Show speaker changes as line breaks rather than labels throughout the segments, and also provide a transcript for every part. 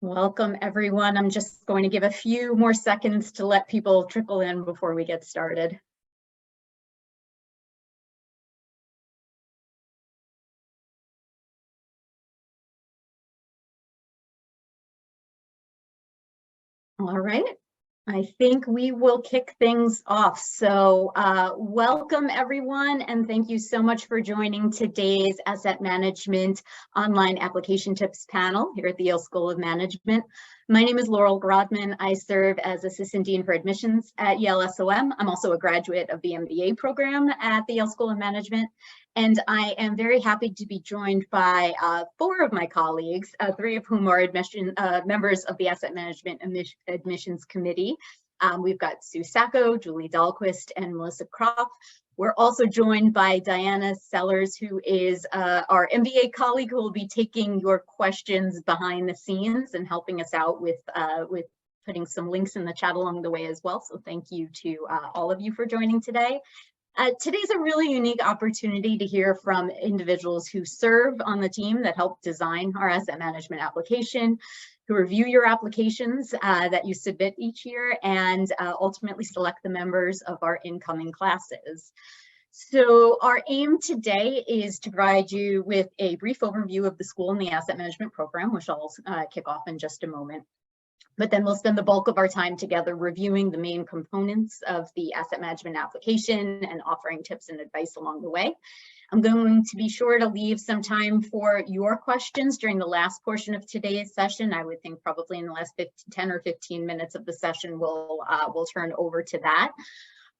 Welcome, everyone. I'm just going to give a few more seconds to let people trickle in before we get started. All right. I think we will kick things off. So welcome everyone, and thank you so much for joining today's Asset Management Online Application Tips panel here at the Yale School of Management. My name is Laurel Grodman. I serve as Assistant Dean for Admissions at Yale SOM. I'm also a graduate of the MBA program at the Yale School of Management. And I am very happy to be joined by four of my colleagues, three of whom are members of the Asset Management Admissions Committee. We've got Sue Sacco, Julie Dahlquist, and Melissa Croft. We're also joined by Diana Sellers, who is our MBA colleague who will be taking your questions behind the scenes and helping us out with putting some links in the chat along the way as well. So thank you to all of you for joining today. Today's a really unique opportunity to hear from individuals who serve on the team that help design our asset management application, who review your applications that you submit each year, and ultimately select the members of our incoming classes. So our aim today is to provide you with a brief overview of the school and the asset management program, which I'll kick off in just a moment. But then we'll spend the bulk of our time together reviewing the main components of the asset management application and offering tips and advice along the way. I'm going to be sure to leave some time for your questions during the last portion of today's session. I would think probably in the last 10 or 15 minutes of the session, we'll turn over to that.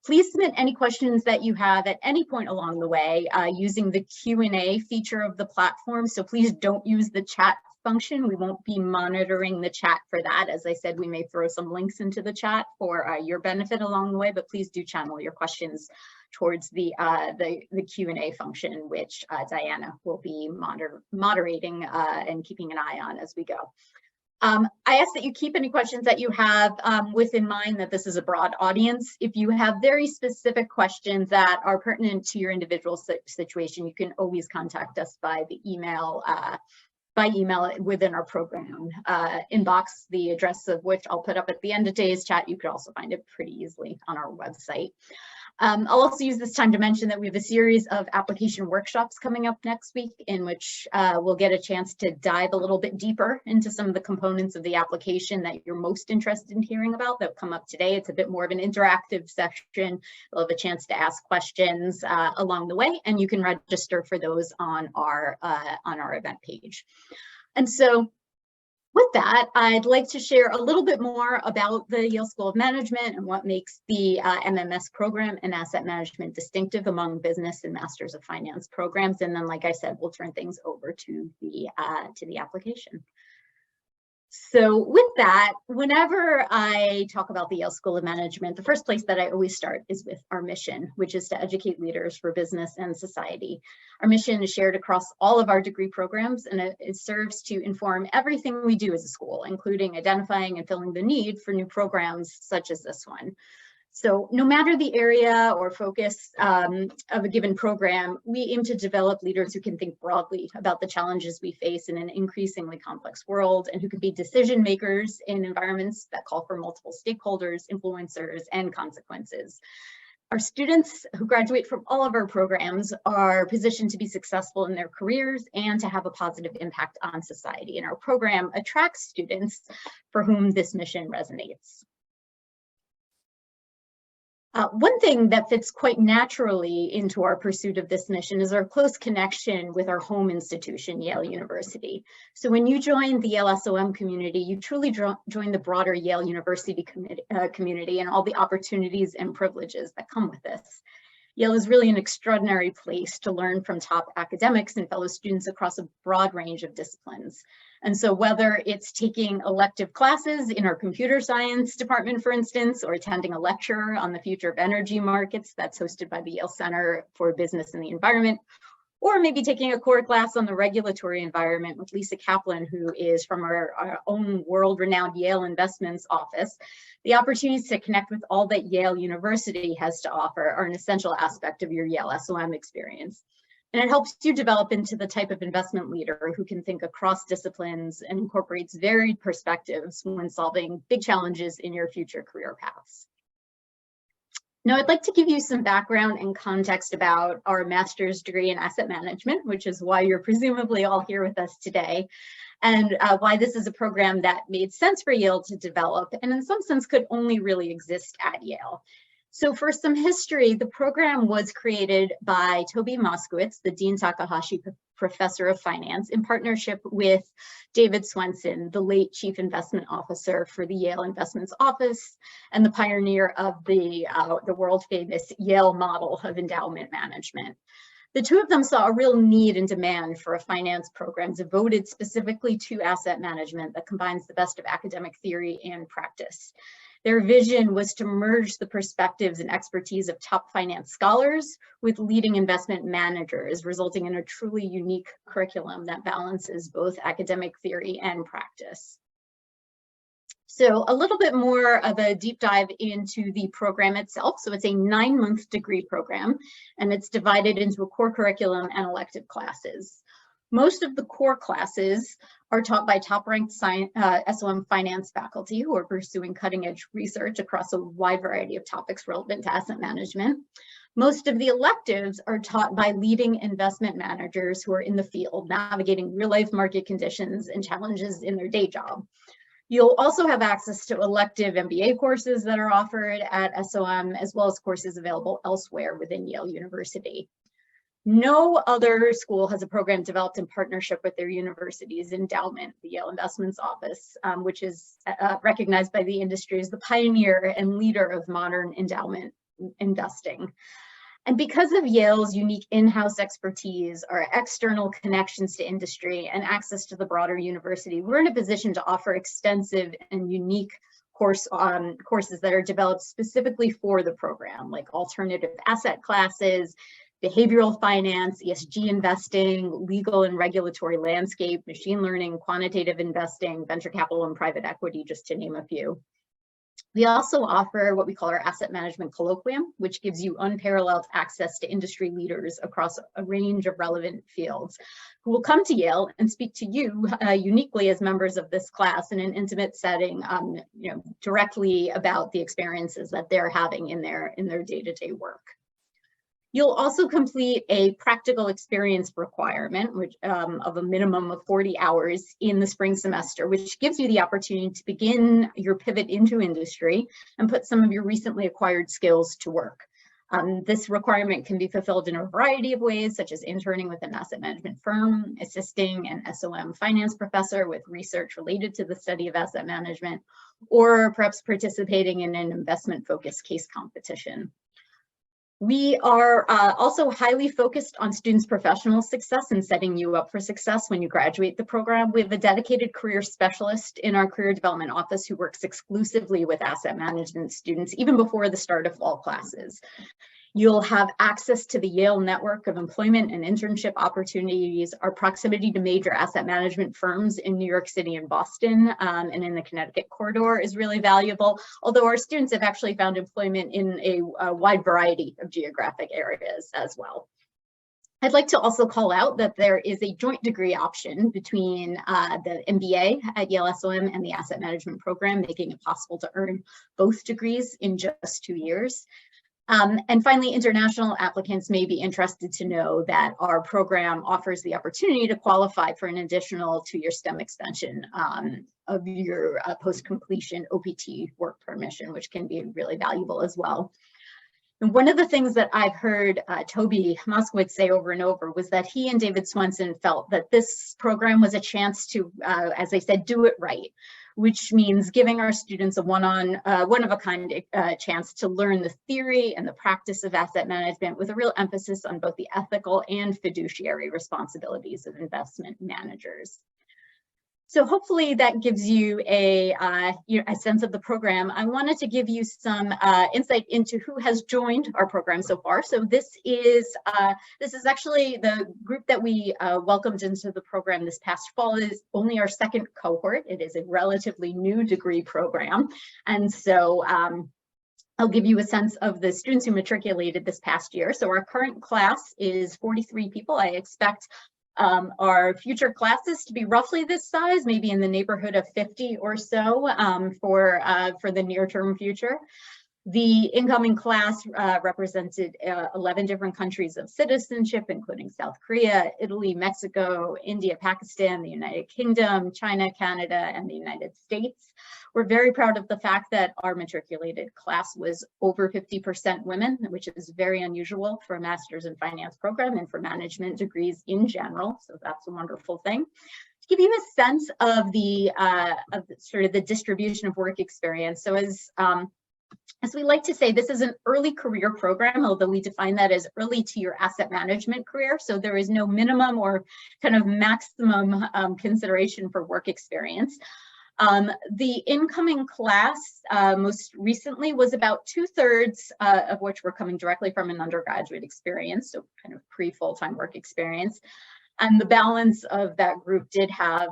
Please submit any questions that you have at any point along the way using the Q&A feature of the platform. So please don't use the chat function. We won't be monitoring the chat for that. As I said, we may throw some links into the chat for your benefit along the way, but please do channel your questions towards the Q&A function, which Diana will be moderating and keeping an eye on as we go. I ask that you keep any questions that you have within mind that this is a broad audience. If you have very specific questions that are pertinent to your individual situation, you can always contact us by email within our program inbox, the address of which I'll put up at the end of today's chat. You could also find it pretty easily on our website. I'll also use this time to mention that we have a series of application workshops coming up next week in which we'll get a chance to dive a little bit deeper into some of the components of the application that you're most interested in hearing about that come up today. It's a bit more of an interactive session. You'll have a chance to ask questions along the way, and you can register for those on our event page. And so with that, I'd like to share a little bit more about the Yale School of Management and what makes the MMS program and asset management distinctive among business and Masters of Finance programs. And then, like I said, we'll turn things over to the application. So with that, whenever I talk about the Yale School of Management, the first place that I always start is with our mission, which is to educate leaders for business and society. Our mission is shared across all of our degree programs, and it serves to inform everything we do as a school, including identifying and filling the need for new programs such as this one. So no matter the area or focus of a given program, we aim to develop leaders who can think broadly about the challenges we face in an increasingly complex world and who can be decision makers in environments that call for multiple stakeholders, influencers, and consequences. Our students who graduate from all of our programs are positioned to be successful in their careers and to have a positive impact on society. And our program attracts students for whom this mission resonates. One thing that fits quite naturally into our pursuit of this mission is our close connection with our home institution, Yale University. So when you join the Yale SOM community, you truly join the broader Yale University community and all the opportunities and privileges that come with this. Yale is really an extraordinary place to learn from top academics and fellow students across a broad range of disciplines. And so whether it's taking elective classes in our computer science department, for instance, or attending a lecture on the future of energy markets that's hosted by the Yale Center for Business and the Environment, or maybe taking a core class on the regulatory environment with Lisa Kaplan, who is from our own world-renowned Yale Investments office, the opportunities to connect with all that Yale University has to offer are an essential aspect of your Yale SOM experience. And it helps you develop into the type of investment leader who can think across disciplines and incorporates varied perspectives when solving big challenges in your future career paths. Now, I'd like to give you some background and context about our master's degree in asset management, which is why you're presumably all here with us today, and why this is a program that made sense for Yale to develop, and in some sense could only really exist at Yale. So for some history, the program was created by Toby Moskowitz, the Dean Takahashi Professor of Finance, in partnership with David Swenson, the late Chief Investment Officer for the Yale Investments Office and the pioneer of the world-famous Yale model of endowment management. The two of them saw a real need and demand for a finance program devoted specifically to asset management that combines the best of academic theory and practice. Their vision was to merge the perspectives and expertise of top finance scholars with leading investment managers, resulting in a truly unique curriculum that balances both academic theory and practice. So a little bit more of a deep dive into the program itself. So it's a 9-month degree program, and it's divided into a core curriculum and elective classes. Most of the core classes are taught by top-ranked SOM finance faculty who are pursuing cutting-edge research across a wide variety of topics relevant to asset management. Most of the electives are taught by leading investment managers who are in the field, navigating real-life market conditions and challenges in their day job. You'll also have access to elective MBA courses that are offered at SOM, as well as courses available elsewhere within Yale University. No other school has a program developed in partnership with their university's endowment, the Yale Investments Office, which is recognized by the industry as the pioneer and leader of modern endowment investing. And because of Yale's unique in-house expertise, our external connections to industry, and access to the broader university, we're in a position to offer extensive and unique courses that are developed specifically for the program, like alternative asset classes, behavioral finance, ESG investing, legal and regulatory landscape, machine learning, quantitative investing, venture capital, and private equity, just to name a few. We also offer what we call our Asset Management Colloquium, which gives you unparalleled access to industry leaders across a range of relevant fields who will come to Yale and speak to you uniquely as members of this class in an intimate setting, directly about the experiences that they're having in their day-to-day work. You'll also complete a practical experience requirement, which of a minimum of 40 hours in the spring semester, which gives you the opportunity to begin your pivot into industry and put some of your recently acquired skills to work. This requirement can be fulfilled in a variety of ways, such as interning with an asset management firm, assisting an SOM finance professor with research related to the study of asset management, or perhaps participating in an investment-focused case competition. We are also highly focused on students' professional success and setting you up for success when you graduate the program. We have a dedicated career specialist in our career development office who works exclusively with asset management students, even before the start of fall classes. You'll have access to the Yale network of employment and internship opportunities. Our proximity to major asset management firms in New York City and Boston and in the Connecticut corridor is really valuable, although our students have actually found employment in a wide variety of geographic areas as well. I'd like to also call out that there is a joint degree option between the MBA at Yale SOM and the asset management program, making it possible to earn both degrees in just 2 years. And finally, international applicants may be interested to know that our program offers the opportunity to qualify for an additional 2-year STEM extension of your post-completion OPT work permission, which can be really valuable as well. And one of the things that I've heard Toby Moskowitz say over and over was that he and David Swenson felt that this program was a chance to, as I said, do it right, which means giving our students a one-of-a-kind chance to learn the theory and the practice of asset management with a real emphasis on both the ethical and fiduciary responsibilities of investment managers. So hopefully that gives you a sense of the program. I wanted to give you some insight into who has joined our program so far. So this is actually the group that we welcomed into the program this past fall. It is only our second cohort. It is a relatively new degree program. And so I'll give you a sense of the students who matriculated this past year. So our current class is 43 people. I expect our future classes to be roughly this size, maybe in the neighborhood of 50 or so for the near-term future. The incoming class represented 11 different countries of citizenship, including South Korea, Italy, Mexico, India, Pakistan, the United Kingdom, China, Canada, and the United States. We're very proud of the fact that our matriculated class was over 50% women, which is very unusual for a master's in finance program and for management degrees in general. So that's a wonderful thing. To give you a sense of the sort of the distribution of work experience. So as we like to say, this is an early career program, although we define that as early to your asset management career. So there is no minimum or kind of maximum consideration for work experience. The incoming class most recently was about 2/3 of which were coming directly from an undergraduate experience, so kind of pre-full-time work experience. And the balance of that group did have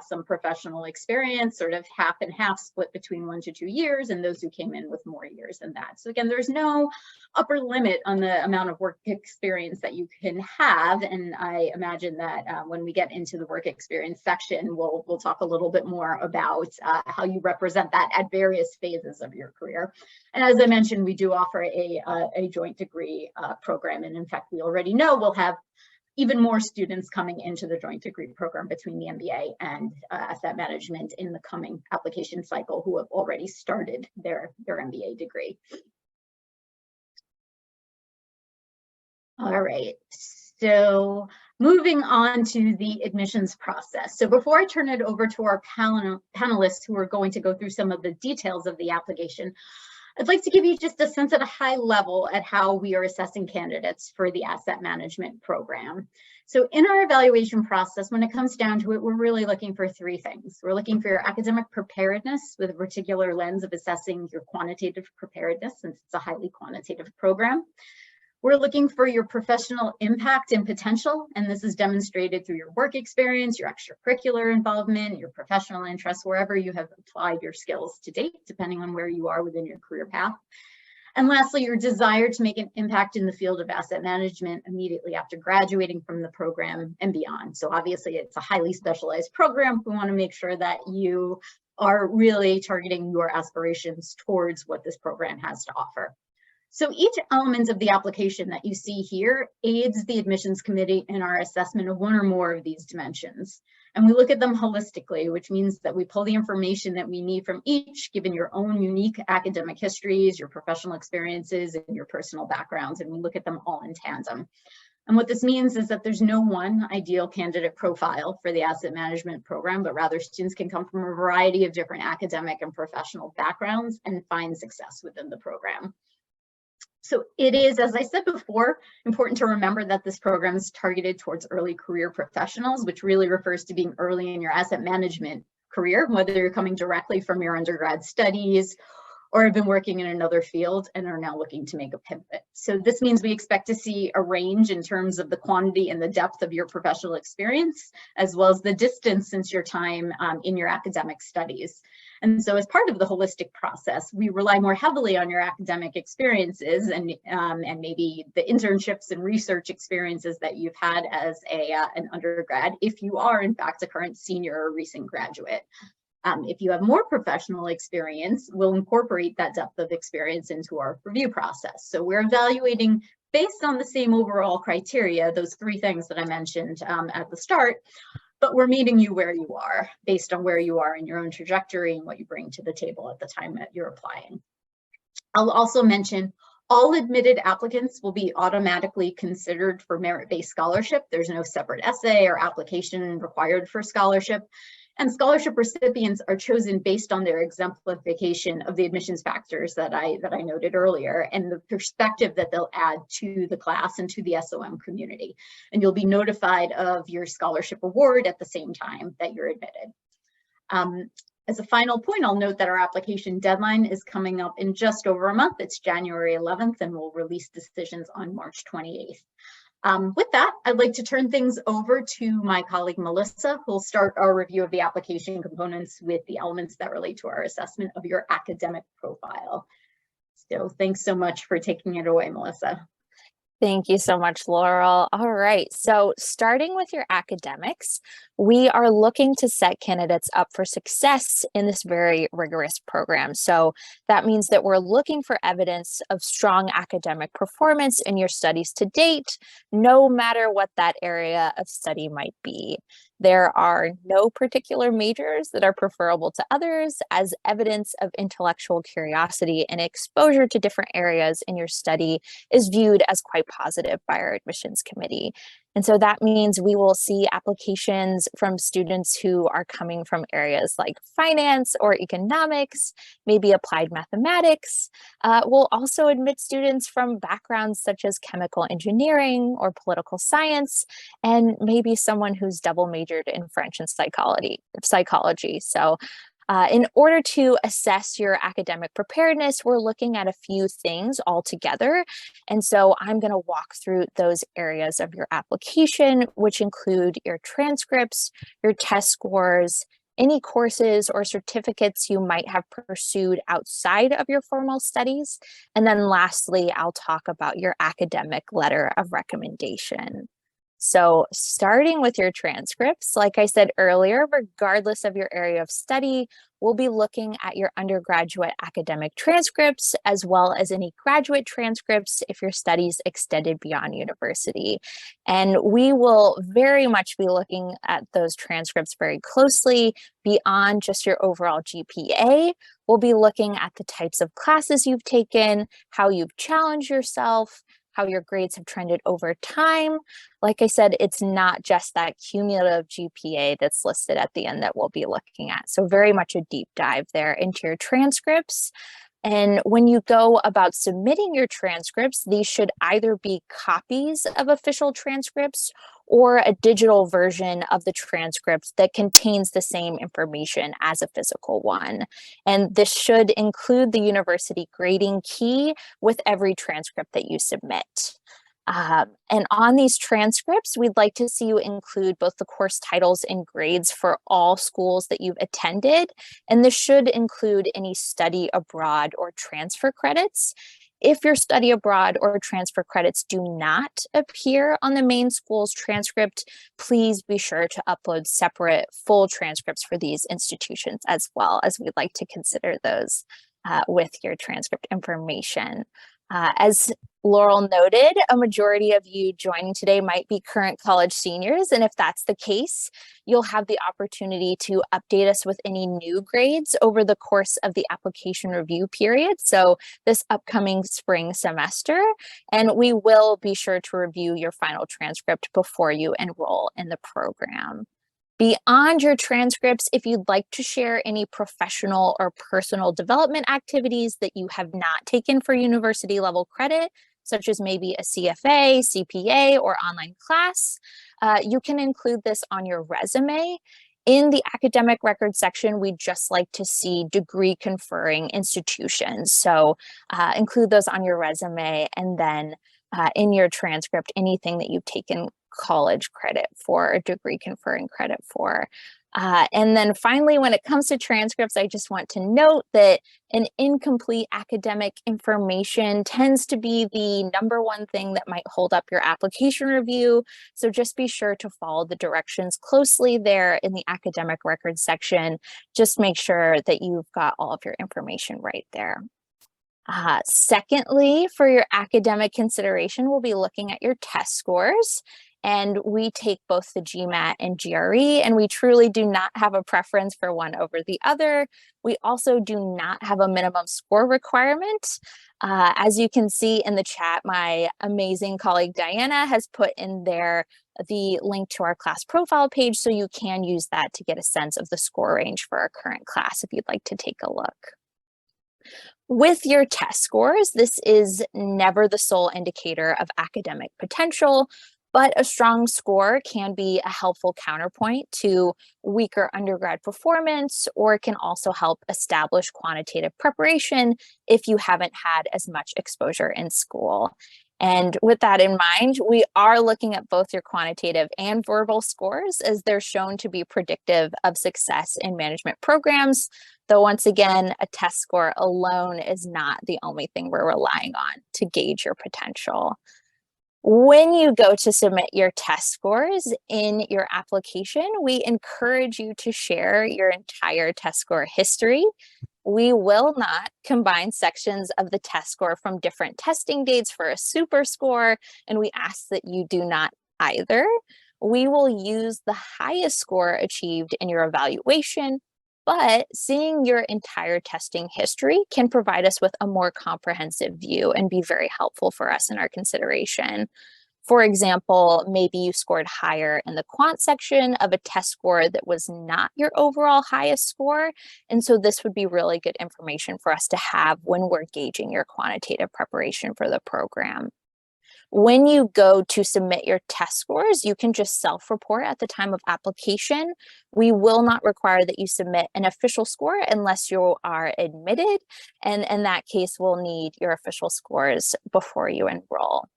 some professional experience, sort of half and half split between 1 to 2 years, and those who came in with more years than that. So again, there's no upper limit on the amount of work experience that you can have. And I imagine that when we get into the work experience section, we'll talk a little bit more about how you represent that at various phases of your career. And as I mentioned, we do offer a joint degree program. And in fact, we already know we'll have even more students coming into the joint degree program between the MBA and asset management in the coming application cycle who have already started their MBA degree. All right, so moving on to the admissions process. So before I turn it over to our panelists who are going to go through some of the details of the application, I'd like to give you just a sense at a high level at how we are assessing candidates for the asset management program. So in our evaluation process, when it comes down to it, we're really looking for 3 things. We're looking for your academic preparedness with a particular lens of assessing your quantitative preparedness, since it's a highly quantitative program. We're looking for your professional impact and potential, and this is demonstrated through your work experience, your extracurricular involvement, your professional interests, wherever you have applied your skills to date, depending on where you are within your career path. And lastly, your desire to make an impact in the field of asset management immediately after graduating from the program and beyond. So obviously it's a highly specialized program. We want to make sure that you are really targeting your aspirations towards what this program has to offer. So each element of the application that you see here aids the admissions committee in our assessment of 1 or more of these dimensions. And we look at them holistically, which means that we pull the information that we need from each, given your own unique academic histories, your professional experiences, and your personal backgrounds, and we look at them all in tandem. And what this means is that there's no one ideal candidate profile for the asset management program, but rather students can come from a variety of different academic and professional backgrounds and find success within the program. So it is, as I said before, important to remember that this program is targeted towards early career professionals, which really refers to being early in your asset management career, whether you're coming directly from your undergrad studies or have been working in another field and are now looking to make a pivot. So this means we expect to see a range in terms of the quantity and the depth of your professional experience, as well as the distance since your time in your academic studies. And so as part of the holistic process, we rely more heavily on your academic experiences and maybe the internships and research experiences that you've had as an undergrad, if you are in fact a current senior or recent graduate. If you have more professional experience, we'll incorporate that depth of experience into our review process. So we're evaluating based on the same overall criteria, those 3 things that I mentioned at the start, but we're meeting you where you are based on where you are in your own trajectory and what you bring to the table at the time that you're applying. I'll also mention all admitted applicants will be automatically considered for merit-based scholarship. There's no separate essay or application required for scholarship. And scholarship recipients are chosen based on their exemplification of the admissions factors that I noted earlier and the perspective that they'll add to the class and to the SOM community. And you'll be notified of your scholarship award at the same time that you're admitted. As a final point, I'll note that our application deadline is coming up in just over a month. It's January 11th, and we'll release decisions on March 28th. With that, I'd like to turn things over to my colleague, Melissa, who will start our review of the application components with the elements that relate to our assessment of your academic profile. So thanks so much for taking it away, Melissa.
Thank you so much, Laurel. All right, so starting with your academics, we are looking to set candidates up for success in this very rigorous program. So that means that we're looking for evidence of strong academic performance in your studies to date, no matter what that area of study might be. There are no particular majors that are preferable to others, as evidence of intellectual curiosity and exposure to different areas in your study is viewed as quite positive by our admissions committee. And so that means we will see applications from students who are coming from areas like finance or economics, maybe applied mathematics. We'll also admit students from backgrounds such as chemical engineering or political science, and maybe someone who's double majored in French and psychology. So in order to assess your academic preparedness, we're looking at a few things all together. And so I'm going to walk through those areas of your application, which include your transcripts, your test scores, any courses or certificates you might have pursued outside of your formal studies. And then lastly, I'll talk about your academic letter of recommendation. So starting with your transcripts, like I said earlier, regardless of your area of study, we'll be looking at your undergraduate academic transcripts as well as any graduate transcripts if your studies extended beyond university. And we will very much be looking at those transcripts very closely beyond just your overall GPA. We'll be looking at the types of classes you've taken, how you've challenged yourself, how your grades have trended over time. Like I said, it's not just that cumulative GPA that's listed at the end that we'll be looking at. So very much a deep dive there into your transcripts. And when you go about submitting your transcripts, these should either be copies of official transcripts or a digital version of the transcript that contains the same information as a physical one. And this should include the university grading key with every transcript that you submit. And on these transcripts, we'd like to see you include both the course titles and grades for all schools that you've attended. And this should include any study abroad or transfer credits. If your study abroad or transfer credits do not appear on the main school's transcript, please be sure to upload separate full transcripts for these institutions as well, as we'd like to consider those with your transcript information. As Laurel noted, a majority of you joining today might be current college seniors, and if that's the case, you'll have the opportunity to update us with any new grades over the course of the application review period, so this upcoming spring semester, and we will be sure to review your final transcript before you enroll in the program. Beyond your transcripts, if you'd like to share any professional or personal development activities that you have not taken for university level credit, such as maybe a CFA, CPA, or online class, you can include this on your resume. In the academic record section, we just like to see degree conferring institutions. So include those on your resume, and then in your transcript, anything that you've taken college credit for, or degree conferring credit for. And then finally, when it comes to transcripts, I just want to note that an incomplete academic information tends to be the number one thing that might hold up your application review. So just be sure to follow the directions closely there in the academic records section. Just make sure that you've got all of your information right there. Secondly, for your academic consideration, we'll be looking at your test scores. And we take both the GMAT and GRE, and we truly do not have a preference for one over the other. We also do not have a minimum score requirement. As you can see in the chat, my amazing colleague Diana has put in there the link to our class profile page, so you can use that to get a sense of the score range for our current class if you'd like to take a look. With your test scores, this is never the sole indicator of academic potential, but a strong score can be a helpful counterpoint to weaker undergrad performance, or it can also help establish quantitative preparation if you haven't had as much exposure in school. And with that in mind, we are looking at both your quantitative and verbal scores as they're shown to be predictive of success in management programs. Though once again, a test score alone is not the only thing we're relying on to gauge your potential. When you go to submit your test scores in your application, we encourage you to share your entire test score history. We will not combine sections of the test score from different testing dates for a super score, and we ask that you do not either. We will use the highest score achieved in your evaluation, but seeing your entire testing history can provide us with a more comprehensive view and be very helpful for us in our consideration. For example, maybe you scored higher in the quant section of a test score that was not your overall highest score. And so this would be really good information for us to have when we're gauging your quantitative preparation for the program. When you go to submit your test scores, you can just self-report at the time of application. We will not require that you submit an official score unless you are admitted. And in that case, we'll need your official scores before you enroll.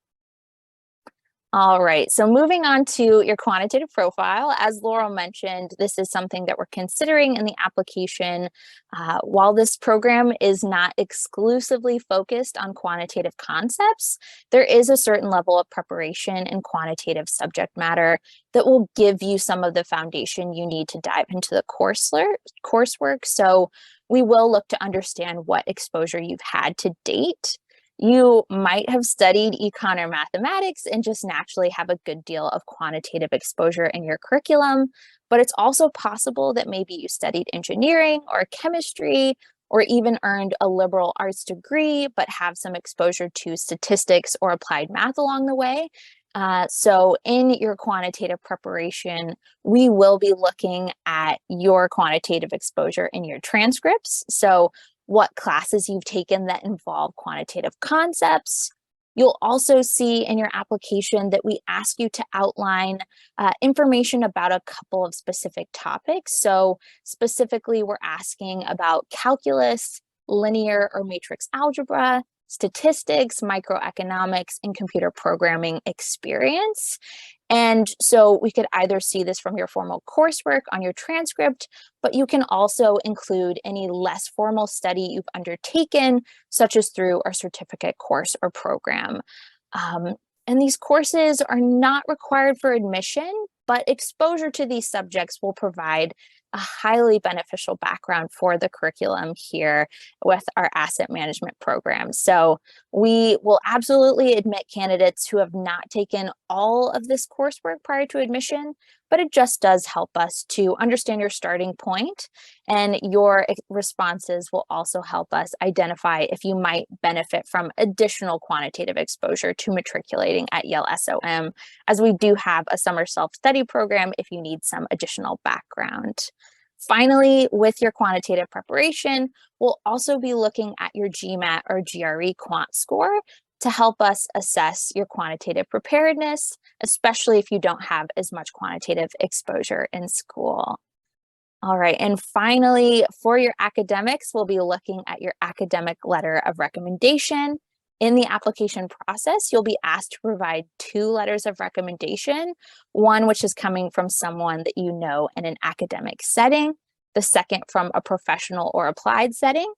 All right, so moving on to your quantitative profile, as Laurel mentioned, this is something that we're considering in the application. While this program is not exclusively focused on quantitative concepts, there is a certain level of preparation in quantitative subject matter that will give you some of the foundation you need to dive into the coursework. So we will look to understand what exposure you've had to date. You might have studied econ or mathematics and just naturally have a good deal of quantitative exposure in your curriculum, but it's also possible that maybe you studied engineering or chemistry or even earned a liberal arts degree, but have some exposure to statistics or applied math along the way. So in your quantitative preparation, we will be looking at your quantitative exposure in your transcripts. So what classes you've taken that involve quantitative concepts. You'll also see in your application that we ask you to outline information about a couple of specific topics. So specifically, we're asking about calculus, linear or matrix algebra, statistics, microeconomics, and computer programming experience. And so we could either see this from your formal coursework on your transcript, but you can also include any less formal study you've undertaken, such as through a certificate course or program. And these courses are not required for admission, but exposure to these subjects will provide a highly beneficial background for the curriculum here with our asset management program. So we will absolutely admit candidates who have not taken all of this coursework prior to admission, but it just does help us to understand your starting point, and your responses will also help us identify if you might benefit from additional quantitative exposure to matriculating at Yale SOM, as we do have a summer self-study program if you need some additional background. Finally, with your quantitative preparation, we'll also be looking at your GMAT or GRE quant score to help us assess your quantitative preparedness, especially if you don't have as much quantitative exposure in school. All right, and finally, for your academics, we'll be looking at your academic letter of recommendation. In the application process, you'll be asked to provide 2 letters of recommendation, one which is coming from someone that you know in an academic setting, the second from a professional or applied setting.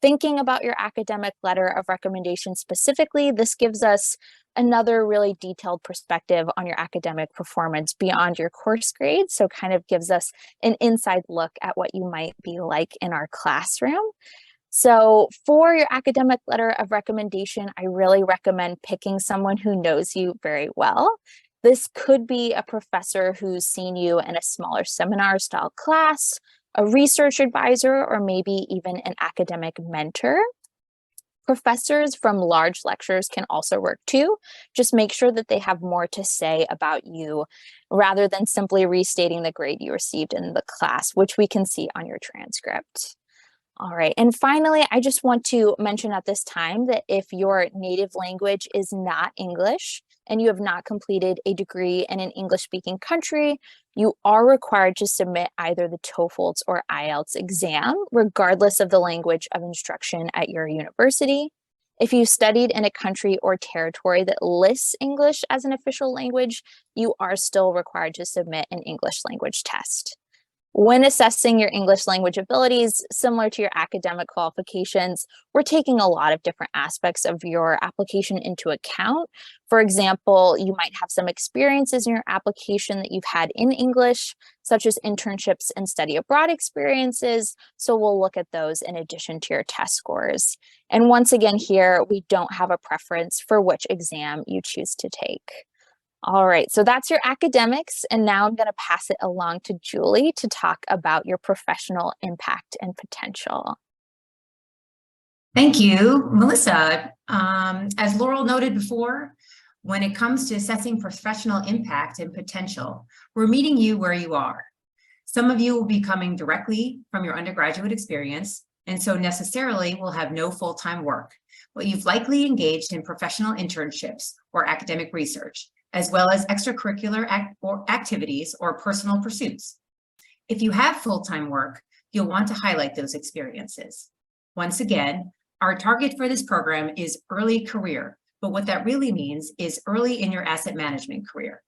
Thinking about your academic letter of recommendation specifically, this gives us another really detailed perspective on your academic performance beyond your course grades. So kind of gives us an inside look at what you might be like in our classroom. So for your academic letter of recommendation, I really recommend picking someone who knows you very well. This could be a professor who's seen you in a smaller seminar style class, a research advisor, or maybe even an academic mentor. Professors from large lectures can also work too. Just make sure that they have more to say about you rather than simply restating the grade you received in the class, which we can see on your transcript. All right, and finally, I just want to mention at this time that if your native language is not English and you have not completed a degree in an English-speaking country, you are required to submit either the TOEFL or IELTS exam, regardless of the language of instruction at your university. If you studied in a country or territory that lists English as an official language, you are still required to submit an English language test. When assessing your English language abilities, similar to your academic qualifications, we're taking a lot of different aspects of your application into account. For example, you might have some experiences in your application that you've had in English, such as internships and study abroad experiences. So we'll look at those in addition to your test scores. And once again here, we don't have a preference for which exam you choose to take. All right, so that's your academics, and now I'm going to pass it along to Julie to talk about your professional impact and potential.
Thank you, Melissa. As Laurel noted before, when it comes to assessing professional impact and potential, we're meeting you where you are. Some of you will be coming directly from your undergraduate experience, and so necessarily will have no full-time work, but you've likely engaged in professional internships or academic research, as well as extracurricular activities or personal pursuits. If you have full-time work, you'll want to highlight those experiences. Once again, our target for this program is early career, but what that really means is early in your asset management career.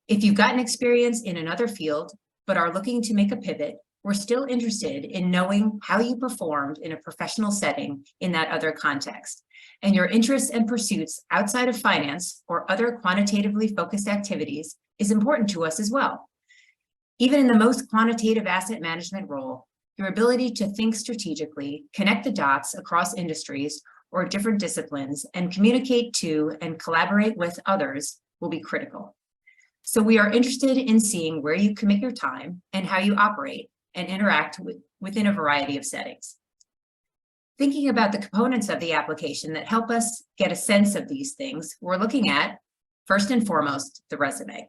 If you've gotten experience in another field, but are looking to make a pivot, we're still interested in knowing how you performed in a professional setting in that other context. And your interests and pursuits outside of finance or other quantitatively focused activities is important to us as well. Even in the most quantitative asset management role, your ability to think strategically, connect the dots across industries or different disciplines, and communicate to and collaborate with others will be critical. So we are interested in seeing where you commit your time and how you operate and interact within a variety of settings. Thinking about the components of the application that help us get a sense of these things, we're looking at, first and foremost, the resume.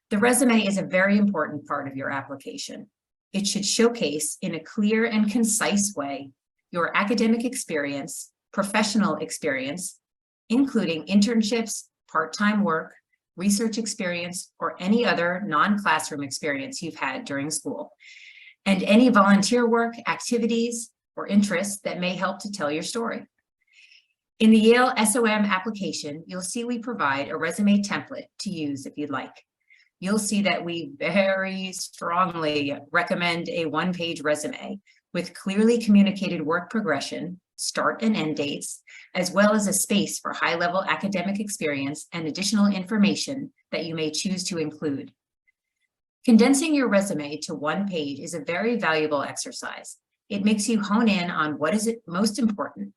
The resume is a very important part of your application. It should showcase in a clear and concise way your academic experience, professional experience, including internships, part-time work, research experience, or any other non-classroom experience you've had during school, and any volunteer work, activities, or interests that may help to tell your story. In the Yale SOM application, you'll see we provide a resume template to use if you'd like. You'll see that we very strongly recommend a one-page resume with clearly communicated work progression, start and end dates, as well as a space for high-level academic experience and additional information that you may choose to include. Condensing your resume to one page is a very valuable exercise. It makes you hone in on what is most important,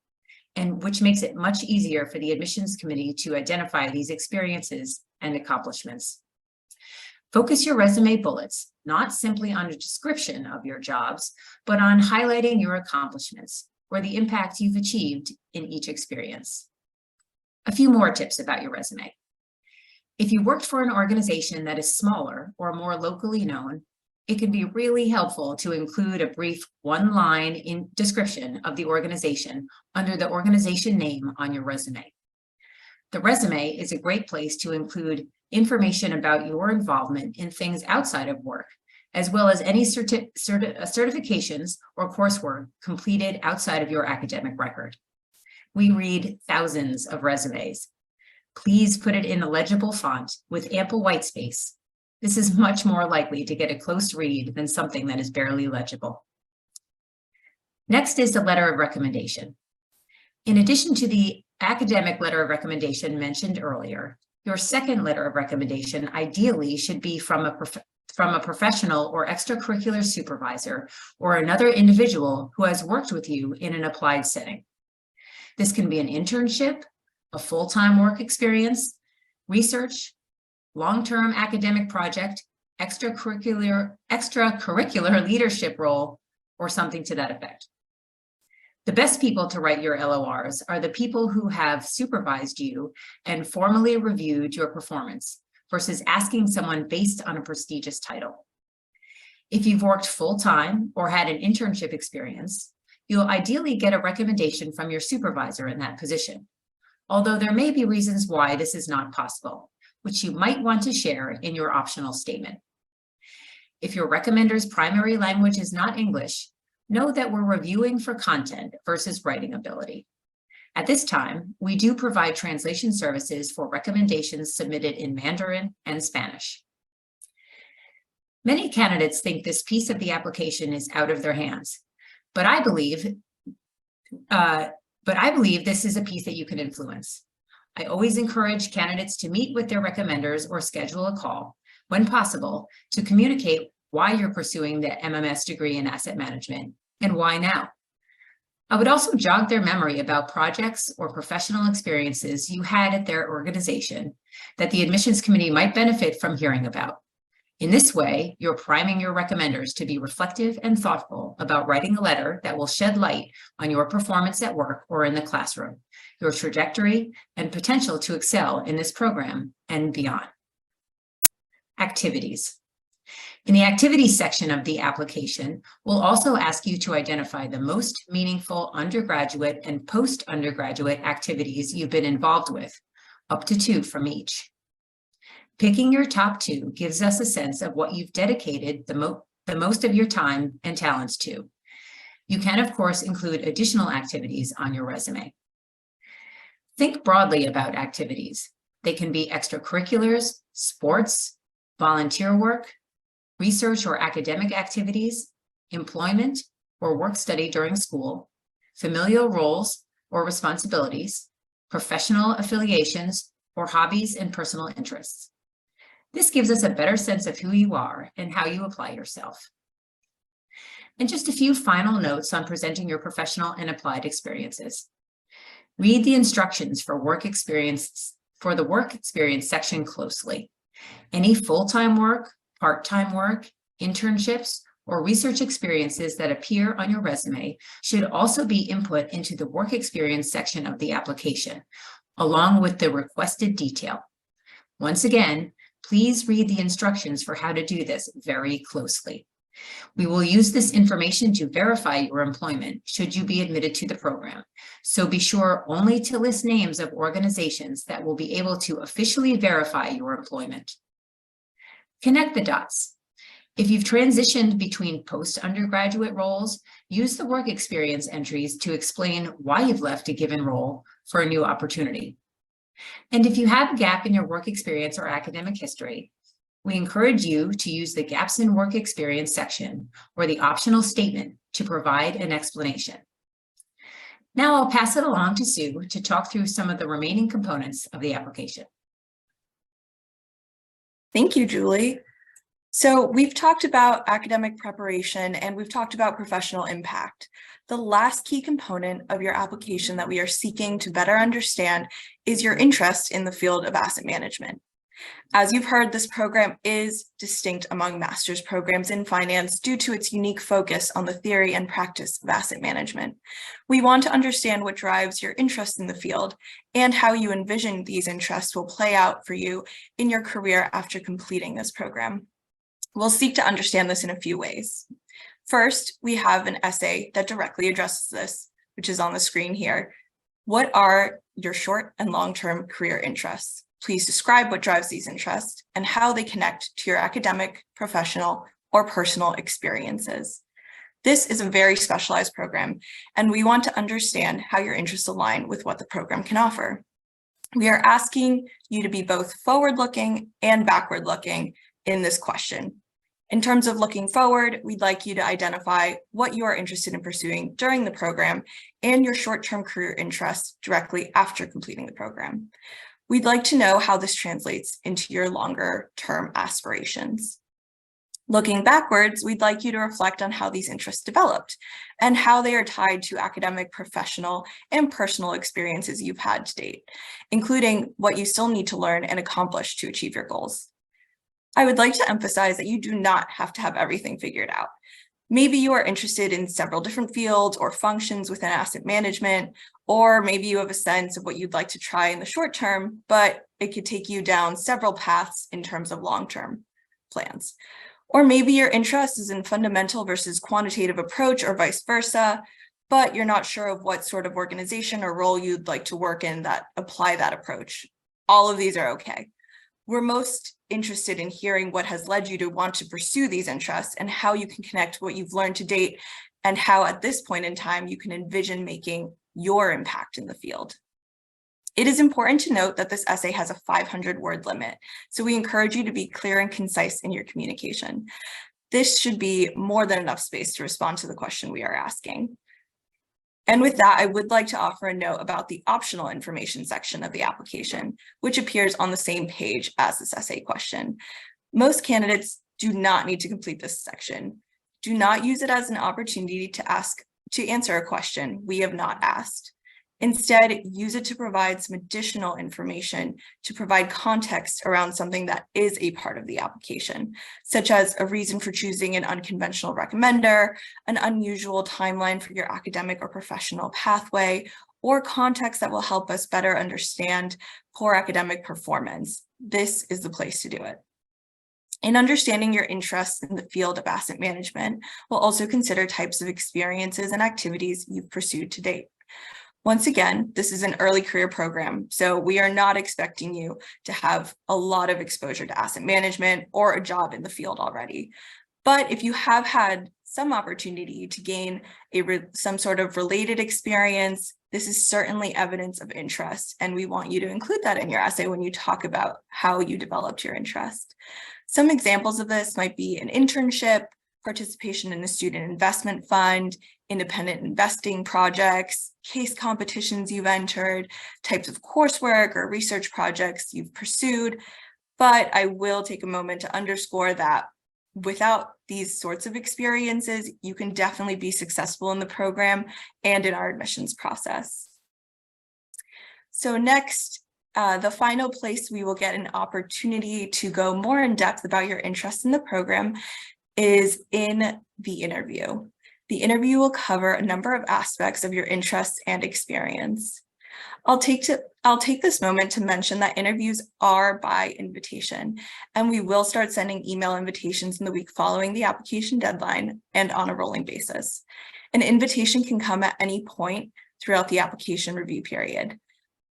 and which makes it much easier for the admissions committee to identify these experiences and accomplishments. Focus your resume bullets, not simply on a description of your jobs, but on highlighting your accomplishments or the impact you've achieved in each experience. A few more tips about your resume. If you worked for an organization that is smaller or more locally known, it can be really helpful to include a brief one-line description of the organization under the organization name on your resume. The resume is a great place to include information about your involvement in things outside of work, as well as any certifications or coursework completed outside of your academic record. We read thousands of resumes. Please put it in a legible font with ample white space. This is much more likely to get a close read than something that is barely legible. Next is the letter of recommendation. In addition to the academic letter of recommendation mentioned earlier, your second letter of recommendation ideally should be from a professional or extracurricular supervisor or another individual who has worked with you in an applied setting. This can be an internship, a full-time work experience, research, long-term academic project, extracurricular leadership role, or something to that effect. The best people to write your LORs are the people who have supervised you and formally reviewed your performance versus asking someone based on a prestigious title. If you've worked full-time or had an internship experience, you'll ideally get a recommendation from your supervisor in that position, although there may be reasons why this is not possible, which you might want to share in your optional statement. If your recommender's primary language is not English, know that we're reviewing for content versus writing ability. At this time, we do provide translation services for recommendations submitted in Mandarin and Spanish. Many candidates think this piece of the application is out of their hands, but I believe this is a piece that you can influence. I always encourage candidates to meet with their recommenders or schedule a call, when possible, to communicate why you're pursuing the MMS degree in asset management and why now. I would also jog their memory about projects or professional experiences you had at their organization that the admissions committee might benefit from hearing about. In this way, you're priming your recommenders to be reflective and thoughtful about writing a letter that will shed light on your performance at work or in the classroom, your trajectory and potential to excel in this program and beyond. Activities. In the activities section of the application, we'll also ask you to identify the most meaningful undergraduate and post-undergraduate activities you've been involved with, up to 2 from each. Picking your top 2 gives us a sense of what you've dedicated the most of your time and talents to. You can, of course, include additional activities on your resume. Think broadly about activities. They can be extracurriculars, sports, volunteer work, research or academic activities, employment or work study during school, familial roles or responsibilities, professional affiliations, or hobbies and personal interests. This gives us a better sense of who you are and how you apply yourself. And just a few final notes on presenting your professional and applied experiences. Read the instructions for the work experience section closely. Any full-time work, part-time work, internships, or research experiences that appear on your resume should also be input into the work experience section of the application, along with the requested detail. Once again, please read the instructions for how to do this very closely. We will use this information to verify your employment should you be admitted to the program, so be sure only to list names of organizations that will be able to officially verify your employment. Connect the dots. If you've transitioned between post-undergraduate roles, use the work experience entries to explain why you've left a given role for a new opportunity. And if you have a gap in your work experience or academic history, we encourage you to use the gaps in work experience section or the optional statement to provide an explanation. Now I'll pass it along to Sue to talk through some of the remaining components of the application.
Thank you, Julie. So we've talked about academic preparation and we've talked about professional impact. The last key component of your application that we are seeking to better understand is your interest in the field of asset management. As you've heard, this program is distinct among master's programs in finance due to its unique focus on the theory and practice of asset management. We want to understand what drives your interest in the field and how you envision these interests will play out for you in your career after completing this program. We'll seek to understand this in a few ways. First, we have an essay that directly addresses this, which is on the screen here. What are your short and long-term career interests? Please describe what drives these interests and how they connect to your academic, professional, or personal experiences. This is a very specialized program, and we want to understand how your interests align with what the program can offer. We are asking you to be both forward-looking and backward-looking in this question. In terms of looking forward, we'd like you to identify what you are interested in pursuing during the program and your short-term career interests directly after completing the program. We'd like to know how this translates into your longer-term aspirations. Looking backwards, we'd like you to reflect on how these interests developed and how they are tied to academic, professional, and personal experiences you've had to date, including what you still need to learn and accomplish to achieve your goals. I would like to emphasize that you do not have to have everything figured out. Maybe you are interested in several different fields or functions within asset management, or maybe you have a sense of what you'd like to try in the short term, but it could take you down several paths in terms of long-term plans. Or maybe your interest is in fundamental versus quantitative approach or vice versa, but you're not sure of what sort of organization or role you'd like to work in that apply that approach. All of these are okay. We're most interested in hearing what has led you to want to pursue these interests and how you can connect what you've learned to date and how at this point in time you can envision making your impact in the field. It is important to note that this essay has a 500-word limit, so we encourage you to be clear and concise in your communication. This should be more than enough space to respond to the question we are asking. And with that, I would like to offer a note about the optional information section of the application, which appears on the same page as this essay question. Most candidates do not need to complete this section. Do not use it as an opportunity to answer a question we have not asked. Instead, use it to provide some additional information to provide context around something that is a part of the application, such as a reason for choosing an unconventional recommender, an unusual timeline for your academic or professional pathway, or context that will help us better understand poor academic performance. This is the place to do it. In understanding your interest in the field of asset management, we'll also consider types of experiences and activities you've pursued to date. Once again, this is an early career program, so we are not expecting you to have a lot of exposure to asset management or a job in the field already. But if you have had some opportunity to gain some sort of related experience, this is certainly evidence of interest, and we want you to include that in your essay when you talk about how you developed your interest. Some examples of this might be an internship, participation in a student investment fund, independent investing projects, case competitions you've entered, types of coursework or research projects you've pursued. But I will take a moment to underscore that without these sorts of experiences, you can definitely be successful in the program and in our admissions process. So next, the final place we will get an opportunity to go more in depth about your interest in the program is in the interview. The interview will cover a number of aspects of your interests and experience. I'll take this moment to mention that interviews are by invitation, and we will start sending email invitations in the week following the application deadline and on a rolling basis. An invitation can come at any point throughout the application review period.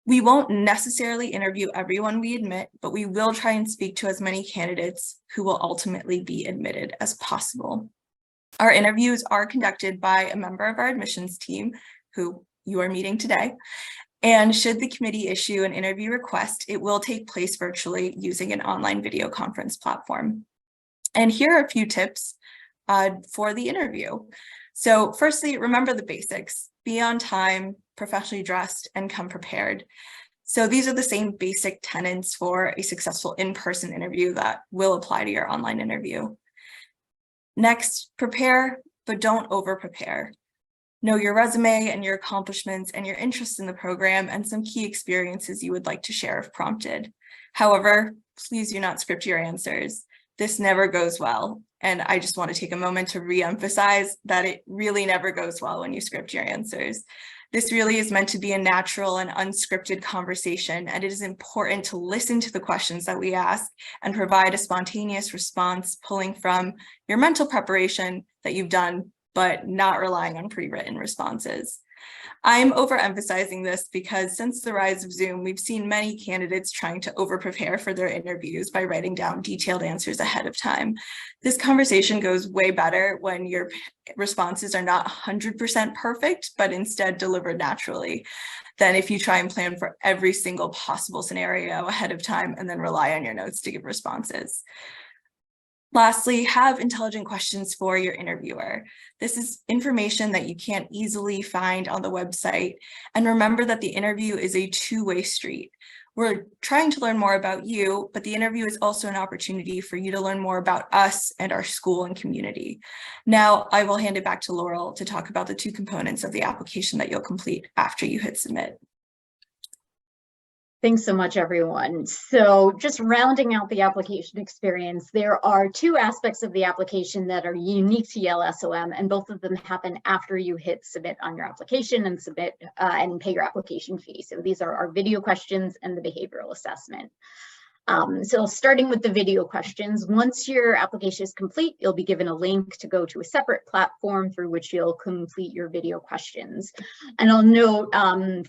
We won't necessarily interview everyone we admit, but we will try and speak to as many candidates who will ultimately be admitted as possible. Our interviews are conducted by a member of our admissions team, who you are meeting today. And should the committee issue an interview request, it will take place virtually using an online video conference platform. And here are a few tips for the interview. So firstly, remember the basics. Be on time, professionally dressed, and come prepared. So these are the same basic tenets for a successful in-person interview that will apply to your online interview. Next, prepare, but don't over-prepare. Know your resume and your accomplishments and your interest in the program and some key experiences you would like to share if prompted. However, please do not script your answers. This never goes well. And I just want to take a moment to re-emphasize that it really never goes well when you script your answers. This really is meant to be a natural and unscripted conversation, and it is important to listen to the questions that we ask and provide a spontaneous response, pulling from your mental preparation that you've done, but not relying on pre-written responses. I'm overemphasizing this because since the rise of Zoom, we've seen many candidates trying to over-prepare for their interviews by writing down detailed answers ahead of time. This conversation goes way better when your responses are not 100% perfect, but instead delivered naturally, than if you try and plan for every single possible scenario ahead of time and then rely on your notes to give responses. Lastly, have intelligent questions for your interviewer. This is information that you can't easily find on the website. And remember that the interview is a two-way street. We're trying to learn more about you, but the interview is also an opportunity for you to learn more about us and our school and community. Now, I will hand it back to Laurel to talk about the two components of the application that you'll complete after you hit submit.
Thanks so much, everyone. So just rounding out the application experience, there are two aspects of the application that are unique to Yale SOM, and both of them happen after you hit submit on your application and submit and pay your application fee. So these are our video questions and the behavioral assessment. So starting with the video questions, once your application is complete, you'll be given a link to go to a separate platform through which you'll complete your video questions. And I'll note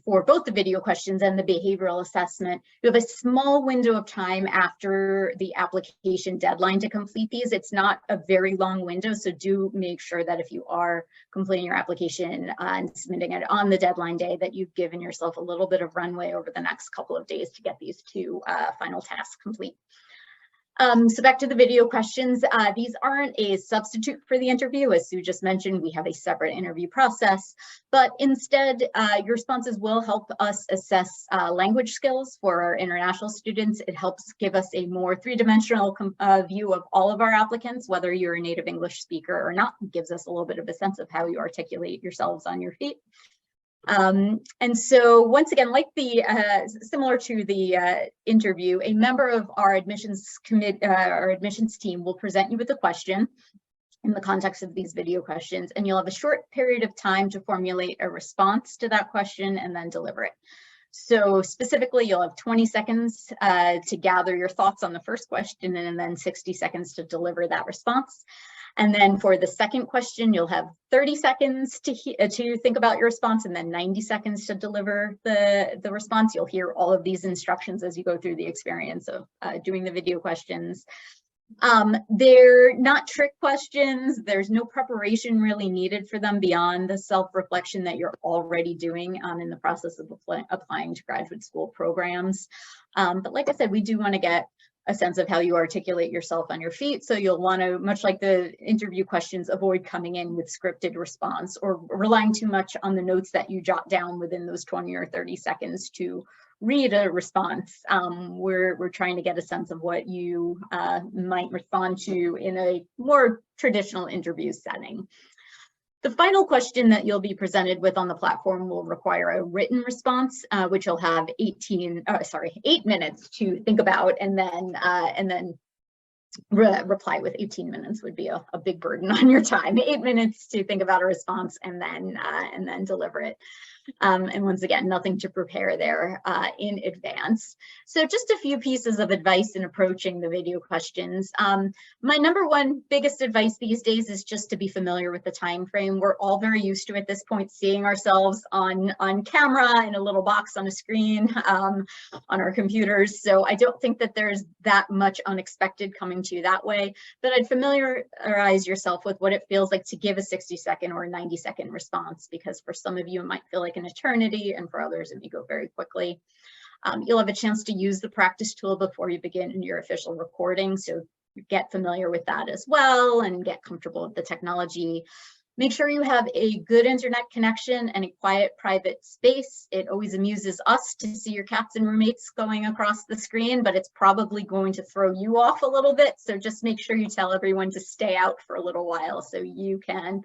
for both the video questions and the behavioral assessment, you have a small window of time after the application deadline to complete these. It's not a very long window, so do make sure that if you are completing your application and submitting it on the deadline day, that you've given yourself a little bit of runway over the next couple of days to get these two final tasks complete. So back to the video questions. These aren't a substitute for the interview. As Sue just mentioned, we have a separate interview process, but instead your responses will help us assess language skills for our international students. It helps give us a more three-dimensional view of all of our applicants, whether you're a native English speaker or not. It gives us a little bit of a sense of how you articulate yourselves on your feet. And so once again, like similar to the interview, a member of our admissions team will present you with a question in the context of these video questions, and you'll have a short period of time to formulate a response to that question and then deliver it. So specifically, you'll have 20 seconds to gather your thoughts on the first question, and then 60 seconds to deliver that response. And then for the second question, you'll have 30 seconds to think about your response, and then 90 seconds to deliver the response. You'll hear all of these instructions as you go through the experience of doing the video questions. They're not trick questions. There's no preparation really needed for them beyond the self-reflection that you're already doing in the process of applying to graduate school programs. But like I said, we do want to get a sense of how you articulate yourself on your feet. So you'll want to, much like the interview questions, avoid coming in with scripted response or relying too much on the notes that you jot down within those 20 or 30 seconds to read a response. We're trying to get a sense of what you might respond to in a more traditional interview setting. The final question that you'll be presented with on the platform will require a written response, which you'll have 8 minutes to think about, and then reply with 18 minutes would be a big burden on your time. 8 minutes to think about a response and then deliver it. And once again, nothing to prepare there in advance. So just a few pieces of advice in approaching the video questions. My number one biggest advice these days is just to be familiar with the time frame. We're all very used to at this point seeing ourselves on camera in a little box on a screen on our computers. So I don't think that there's that much unexpected coming to you that way, but I'd familiarize yourself with what it feels like to give a 60-second or a 90-second response, because for some of you it might feel like an eternity, and for others it may go very quickly. You'll have a chance to use the practice tool before you begin your official recording, so get familiar with that as well and get comfortable with the technology. Make sure you have a good internet connection and a quiet, private space. It always amuses us to see your cats and roommates going across the screen, but it's probably going to throw you off a little bit. So just make sure you tell everyone to stay out for a little while so you can,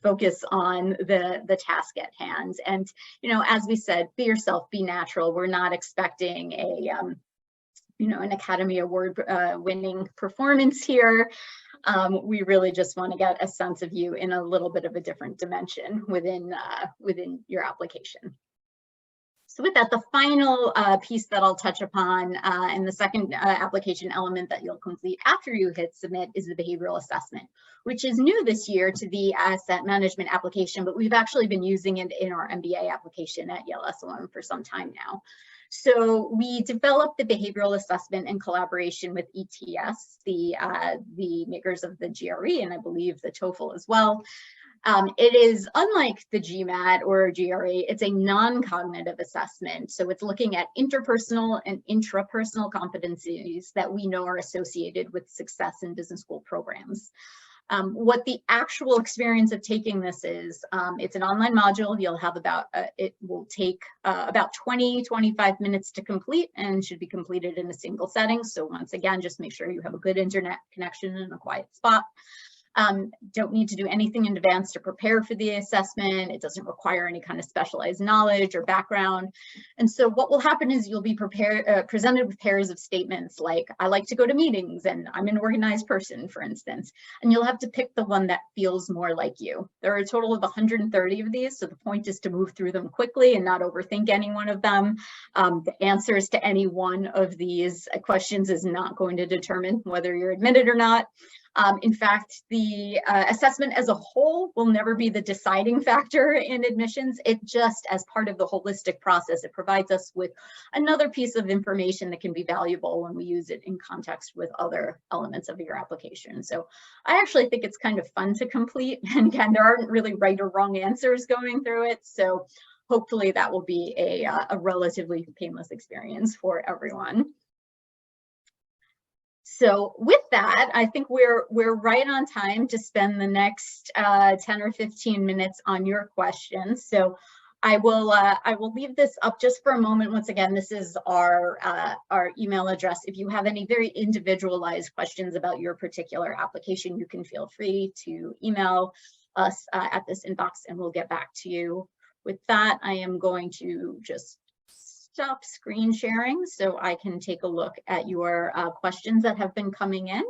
focus on the task at hand. And, as we said, be yourself, be natural. We're not expecting an Academy Award winning performance here. We really just want to get a sense of you in a little bit of a different dimension within your application. So with that, the final piece that I'll touch upon and the second application element that you'll complete after you hit submit is the behavioral assessment, which is new this year to the asset management application, but we've actually been using it in our MBA application at Yale SLM for some time now. So we developed the behavioral assessment in collaboration with ETS, the makers of the GRE, and I believe the TOEFL as well. It is unlike the GMAT or GRE, it's a non-cognitive assessment. So it's looking at interpersonal and intrapersonal competencies that we know are associated with success in business school programs. What the actual experience of taking this is, it's an online module. You'll have it will take about 20-25 minutes to complete and should be completed in a single setting. So once again, just make sure you have a good internet connection in a quiet spot. Don't need to do anything in advance to prepare for the assessment. It doesn't require any kind of specialized knowledge or background. And so what will happen is you'll be presented with pairs of statements like, I like to go to meetings and I'm an organized person, for instance, and you'll have to pick the one that feels more like you. There are a total of 130 of these, so the point is to move through them quickly and not overthink any one of them. The answers to any one of these questions is not going to determine whether you're admitted or not. In fact, the assessment as a whole will never be the deciding factor in admissions. It just, as part of the holistic process, it provides us with another piece of information that can be valuable when we use it in context with other elements of your application. So I actually think it's kind of fun to complete. And again, there aren't really right or wrong answers going through it. So hopefully that will be a relatively painless experience for everyone. So with that, I think we're right on time to spend the next 10 or 15 minutes on your questions. So I will leave this up just for a moment. Once again, this is our email address. If you have any very individualized questions about your particular application, you can feel free to email us at this inbox and we'll get back to you. With that, I am going to just stop screen sharing so I can take a look at your questions that have been coming in.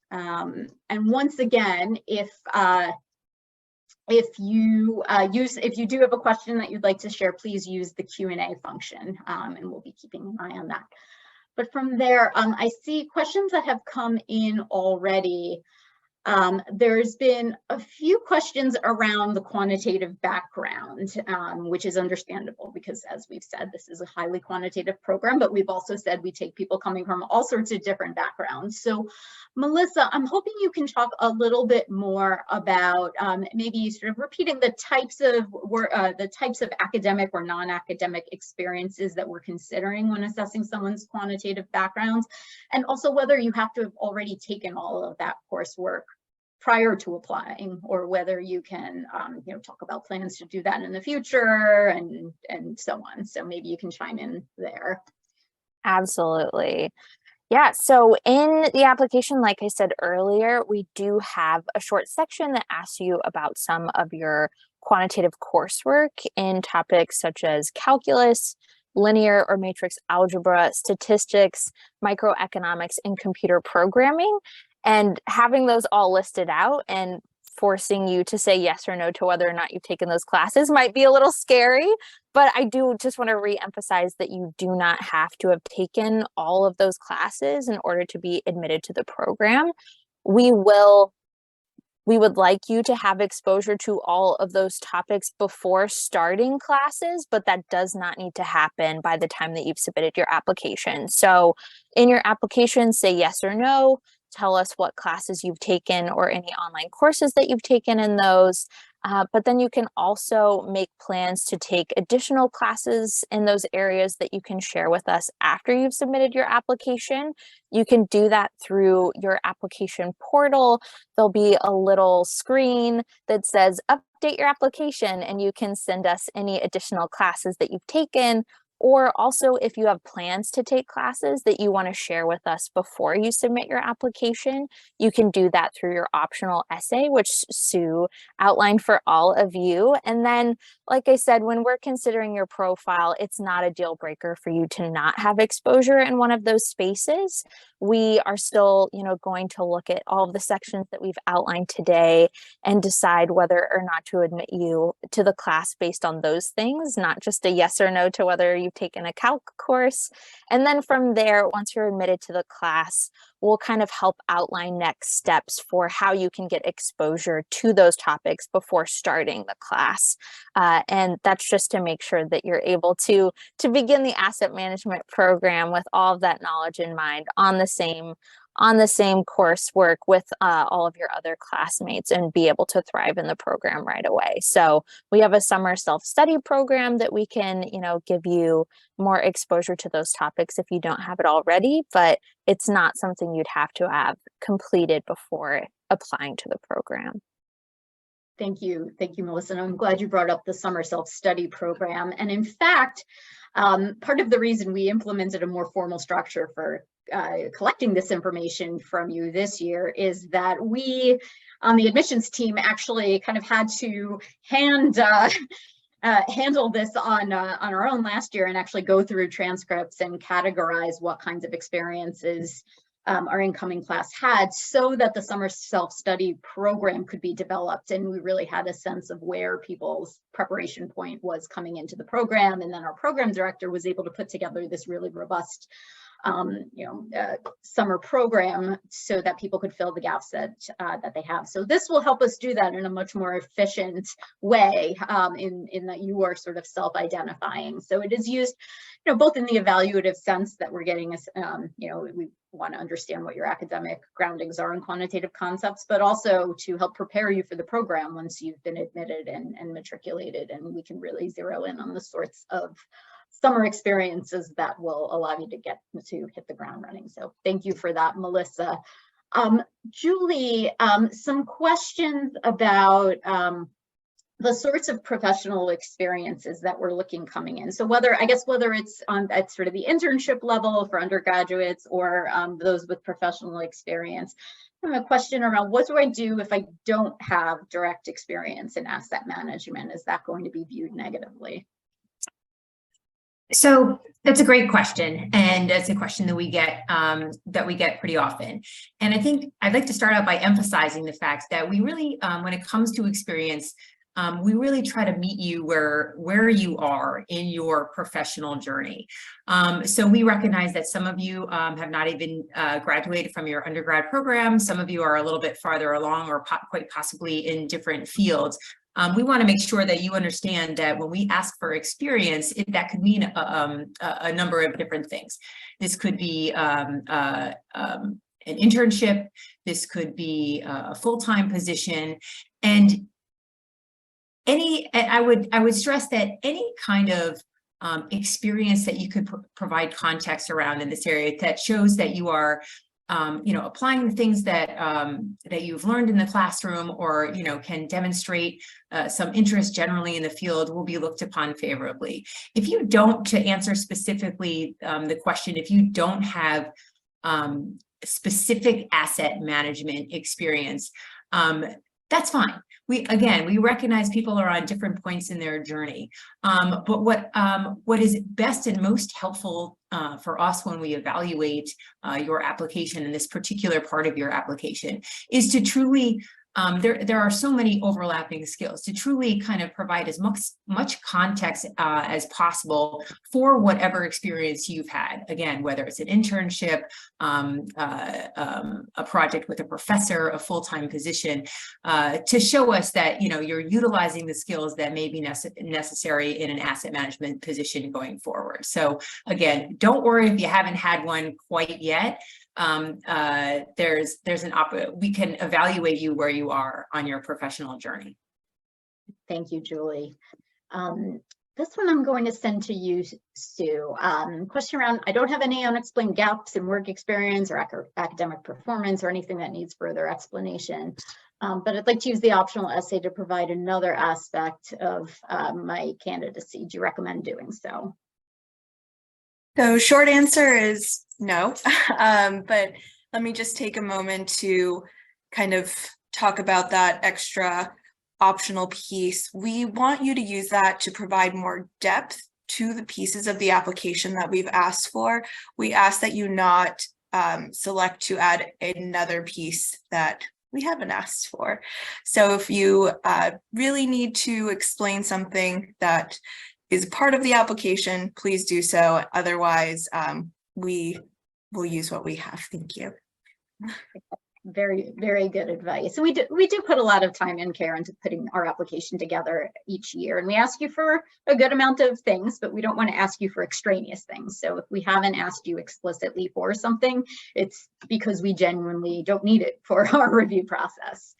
And once again, if you do have a question that you'd like to share, please use the Q&A function, and we'll be keeping an eye on that. But from there, I see questions that have come in already. There's been a few questions around the quantitative background, which is understandable because, as we've said, this is a highly quantitative program, but we've also said we take people coming from all sorts of different backgrounds. So, Melissa, I'm hoping you can talk a little bit more about maybe sort of repeating the types of academic or non-academic experiences that we're considering when assessing someone's quantitative backgrounds, and also whether you have to have already taken all of that coursework prior to applying, or whether you can talk about plans to do that in the future and so on. So maybe you can chime in there.
Absolutely. Yeah, so in the application, like I said earlier, we do have a short section that asks you about some of your quantitative coursework in topics such as calculus, linear or matrix algebra, statistics, microeconomics, and computer programming. And having those all listed out and forcing you to say yes or no to whether or not you've taken those classes might be a little scary, but I do just want to re-emphasize that you do not have to have taken all of those classes in order to be admitted to the program. We would like you to have exposure to all of those topics before starting classes, but that does not need to happen by the time that you've submitted your application. So in your application, say yes or no. Tell us what classes you've taken or any online courses that you've taken in those. But then you can also make plans to take additional classes in those areas that you can share with us after you've submitted your application. You can do that through your application portal. There'll be a little screen that says update your application, and you can send us any additional classes that you've taken. Or also, if you have plans to take classes that you want to share with us before you submit your application, you can do that through your optional essay, which Sue outlined for all of you. And then, like I said, when we're considering your profile, it's not a deal breaker for you to not have exposure in one of those spaces. We are still, going to look at all of the sections that we've outlined today and decide whether or not to admit you to the class based on those things, not just a yes or no to whether you've taken a calc course. And then from there, once you're admitted to the class, we'll kind of help outline next steps for how you can get exposure to those topics before starting the class. And that's just to make sure that you're able to begin the asset management program with all of that knowledge in mind on the same coursework with all of your other classmates and be able to thrive in the program right away. So we have a summer self-study program that we can, give you more exposure to those topics if you don't have it already, but it's not something you'd have to have completed before applying to the program.
Thank you, Melissa. And I'm glad you brought up the summer self-study program. And in fact, part of the reason we implemented a more formal structure for collecting this information from you this year is that we on the admissions team actually kind of had to handle this on our own last year and actually go through transcripts and categorize what kinds of experiences our incoming class had, so that the summer self-study program could be developed. And we really had a sense of where people's preparation point was coming into the program. And then our program director was able to put together this really robust summer program so that people could fill the gaps that they have. So this will help us do that in a much more efficient way, in that you are sort of self-identifying. So it is used, both in the evaluative sense that we're getting, we want to understand what your academic groundings are in quantitative concepts, but also to help prepare you for the program once you've been admitted and matriculated, and we can really zero in on the sorts of summer experiences that will allow you to hit the ground running. So thank you for that, Melissa. Julie, some questions about the sorts of professional experiences that we're looking coming in. So whether it's at sort of the internship level for undergraduates or those with professional experience, I have a question around, what do I do if I don't have direct experience in asset management? Is that going to be viewed negatively?
So that's a great question, and it's a question that we get pretty often. And I think I'd like to start out by emphasizing the fact that we really, when it comes to experience, we really try to meet you where you are in your professional journey. So we recognize that some of you have not even graduated from your undergrad program. Some of you are a little bit farther along, or quite possibly in different fields. We want to make sure that you understand that when we ask for experience, that could mean a number of different things. This could be an internship. This could be a full-time position, and I would stress that any kind of experience that you could provide context around in this area that shows that you are applying the things that you've learned in the classroom, or can demonstrate some interest generally in the field, will be looked upon favorably. If you don't, to answer specifically the question, if you don't have specific asset management experience, that's fine. We recognize people are on different points in their journey. But what is best and most helpful for us when we evaluate your application, in this particular part of your application, is to truly, there are so many overlapping skills, to truly kind of provide as much context as possible for whatever experience you've had. Again, whether it's an internship, a project with a professor, a full-time position, to show us that you're utilizing the skills that may be necessary in an asset management position going forward. So again, don't worry if you haven't had one quite yet. We can evaluate you where you are on your professional journey.
Thank you, Julie. This one I'm going to send to you, Sue. Question around, I don't have any unexplained gaps in work experience or academic performance or anything that needs further explanation. But I'd like to use the optional essay to provide another aspect of my candidacy. Do you recommend doing so?
So short answer is no, but let me just take a moment to kind of talk about that extra optional piece. We want you to use that to provide more depth to the pieces of the application that we've asked for. We ask that you not select to add another piece that we haven't asked for. So if you really need to explain something that is part of the application, please do so. Otherwise, we will use what we have. Thank you.
Very, very good advice. So we do put a lot of time and care into putting our application together each year, and we ask you for a good amount of things, but we don't want to ask you for extraneous things. So if we haven't asked you explicitly for something, it's because we genuinely don't need it for our review process.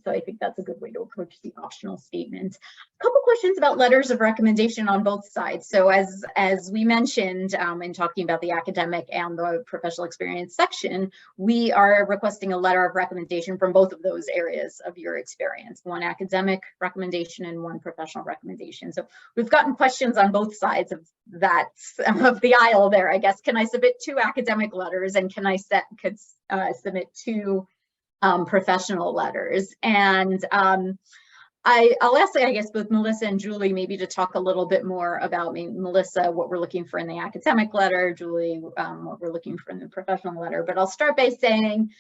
So I think that's a good way to approach the optional statement. A couple questions about letters of recommendation on both sides. So as we mentioned in talking about the academic and the professional experience section, we are requesting a letter of recommendation from both of those areas of your experience, one academic recommendation and one professional recommendation. So we've gotten questions on both sides of that, of the aisle there, I guess. Can I submit 2 academic letters, and can I submit 2 professional letters. And I'll ask, I guess, both Melissa and Julie maybe to talk a little bit more about Melissa, what we're looking for in the academic letter, Julie, what we're looking for in the professional letter. But I'll start by saying,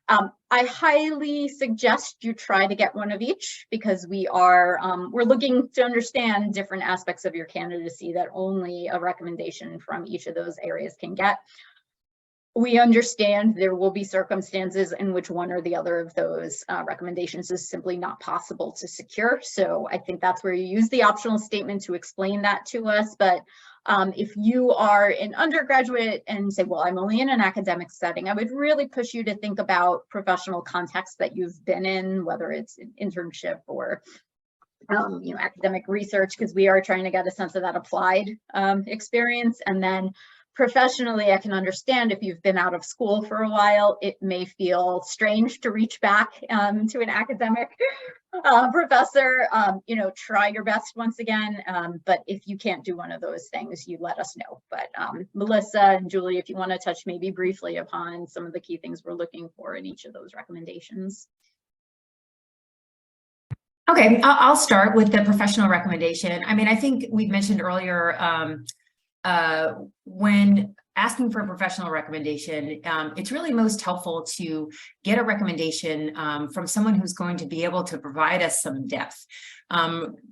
I highly suggest you try to get one of each, because we're looking to understand different aspects of your candidacy that only a recommendation from each of those areas can get. We understand there will be circumstances in which one or the other of those recommendations is simply not possible to secure. So I think that's where you use the optional statement to explain that to us. But if you are an undergraduate and say, well, I'm only in an academic setting, I would really push you to think about professional contexts that you've been in, whether it's an internship or academic research, because we are trying to get a sense of that applied experience. And then professionally, I can understand if you've been out of school for a while, it may feel strange to reach back to an academic professor. Try your best once again. But if you can't do one of those things, you let us know. But Melissa and Julie, if you want to touch maybe briefly upon some of the key things we're looking for in each of those recommendations.
Okay, I'll start with the professional recommendation. I mean, I think we mentioned earlier, when asking for a professional recommendation, it's really most helpful to get a recommendation from someone who's going to be able to provide us some depth.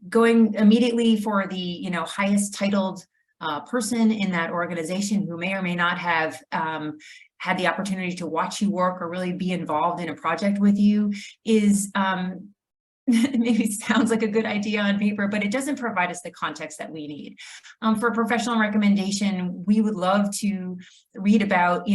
Going immediately for the highest titled person in that organization who may or may not have had the opportunity to watch you work or really be involved in a project with you is maybe sounds like a good idea on paper, but it doesn't provide us the context that we need. For a professional recommendation, we would love to read about,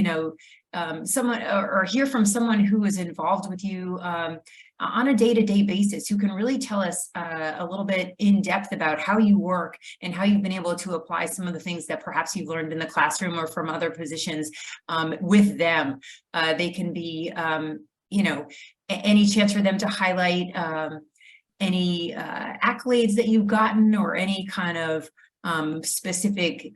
someone or hear from someone who is involved with you on a day-to-day basis, who can really tell us a little bit in depth about how you work and how you've been able to apply some of the things that perhaps you've learned in the classroom or from other positions with them. They can be, any chance for them to highlight any accolades that you've gotten or any kind of specific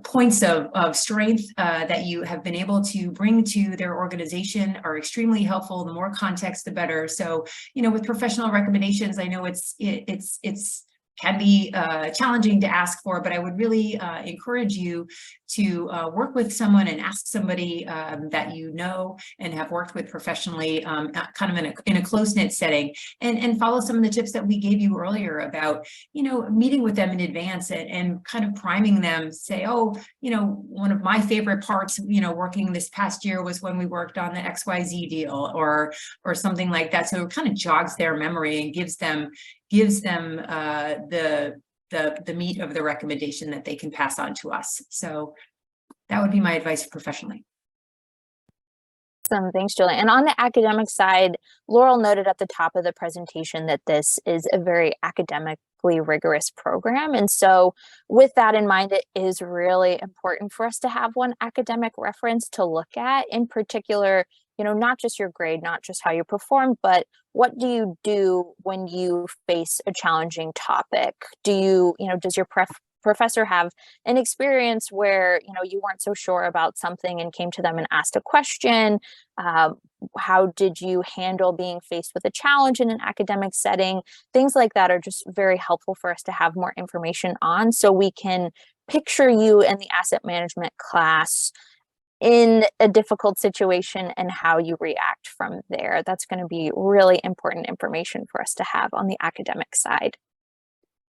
points of strength that you have been able to bring to their organization are extremely helpful. The more context, the better. So, with professional recommendations, I know it's can be challenging to ask for, but I would really encourage you to work with someone and ask somebody that you know and have worked with professionally, kind of in a close-knit setting, and follow some of the tips that we gave you earlier about, meeting with them in advance and kind of priming them, say, oh, one of my favorite parts, working this past year was when we worked on the XYZ deal or something like that. So it kind of jogs their memory and gives them the meat of the recommendation that they can pass on to us. So that would be my advice professionally.
Awesome. Thanks, Julie. And on the academic side, Laurel noted at the top of the presentation that this is a very academically rigorous program. And so with that in mind, it is really important for us to have one academic reference to look at, in particular, not just your grade, not just how you performed, but what do you do when you face a challenging topic? Does your professor have an experience where, you weren't so sure about something and came to them and asked a question? How did you handle being faced with a challenge in an academic setting? Things like that are just very helpful for us to have more information on, so we can picture you in the asset management class in a difficult situation and how you react from there. That's going to be really important information for us to have on the academic side.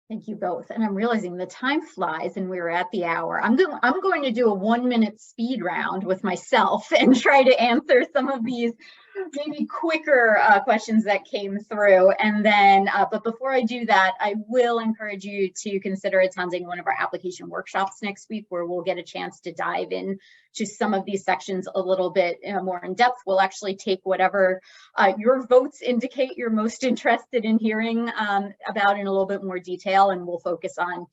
Thank you both. And I'm realizing the time flies and we're at the hour. I'm going to do a 1-minute speed round with myself and try to answer some of these maybe quicker questions that came through. And then, but before I do that, I will encourage you to consider attending one of our application workshops next week, where we'll get a chance to dive in to some of these sections a little bit more in depth. We'll actually take whatever your votes indicate you're most interested in hearing about in a little bit more detail, and we'll focus on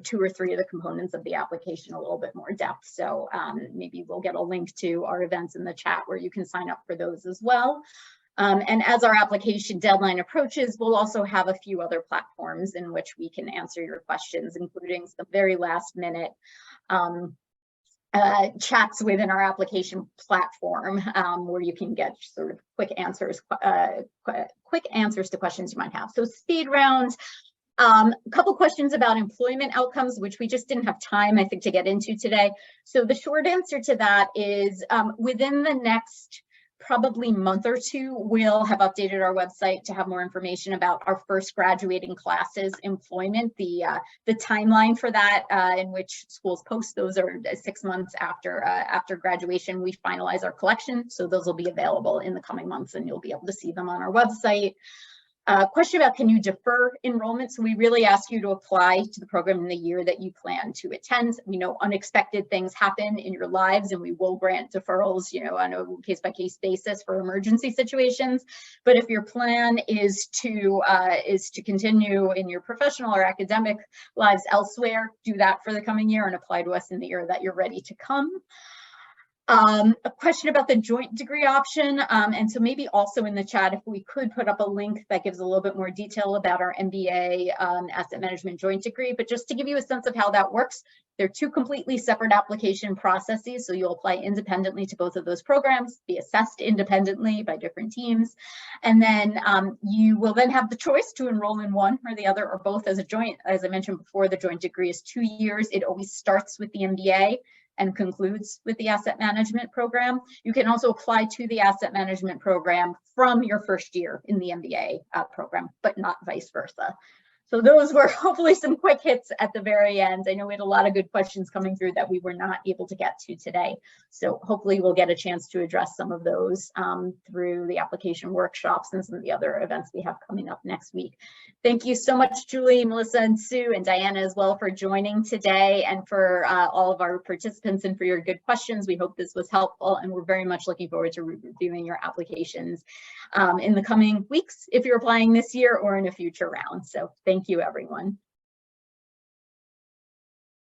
2 or 3 of the components of the application a little bit more depth. So maybe we'll get a link to our events in the chat where you can sign up for those as well. And as our application deadline approaches, we'll also have a few other platforms in which we can answer your questions, including some very last minute chats within our application platform, where you can get sort of quick answers to questions you might have. So speed round. A couple questions about employment outcomes, which we just didn't have time, I think, to get into today. So the short answer to that is within the next probably month or two, we'll have updated our website to have more information about our first graduating classes employment. The timeline for that, in which schools post those, are 6 months after graduation. We finalize our collection, so those will be available in the coming months, and you'll be able to see them on our website. Question about, can you defer enrollment? So we really ask you to apply to the program in the year that you plan to attend. We know unexpected things happen in your lives, and we will grant deferrals, on a case-by-case basis for emergency situations. But if your plan is to continue in your professional or academic lives elsewhere, do that for the coming year and apply to us in the year that you're ready to come. A question about the joint degree option, and so maybe also in the chat, if we could put up a link that gives a little bit more detail about our MBA asset management joint degree. But just to give you a sense of how that works, they're two completely separate application processes. So you'll apply independently to both of those programs, be assessed independently by different teams, and then you will then have the choice to enroll in one or the other or both as a joint. As I mentioned before, the joint degree is 2 years. It always starts with the MBA and concludes with the asset management program. You can also apply to the asset management program from your first year in the MBA program, but not vice versa. So those were hopefully some quick hits at the very end. I know we had a lot of good questions coming through that we were not able to get to today. So hopefully we'll get a chance to address some of those through the application workshops and some of the other events we have coming up next week. Thank you so much, Julie, Melissa, and Sue, and Diana as well for joining today, and for all of our participants and for your good questions. We hope this was helpful, and we're very much looking forward to reviewing your applications in the coming weeks if you're applying this year or in a future round. So thank you, everyone.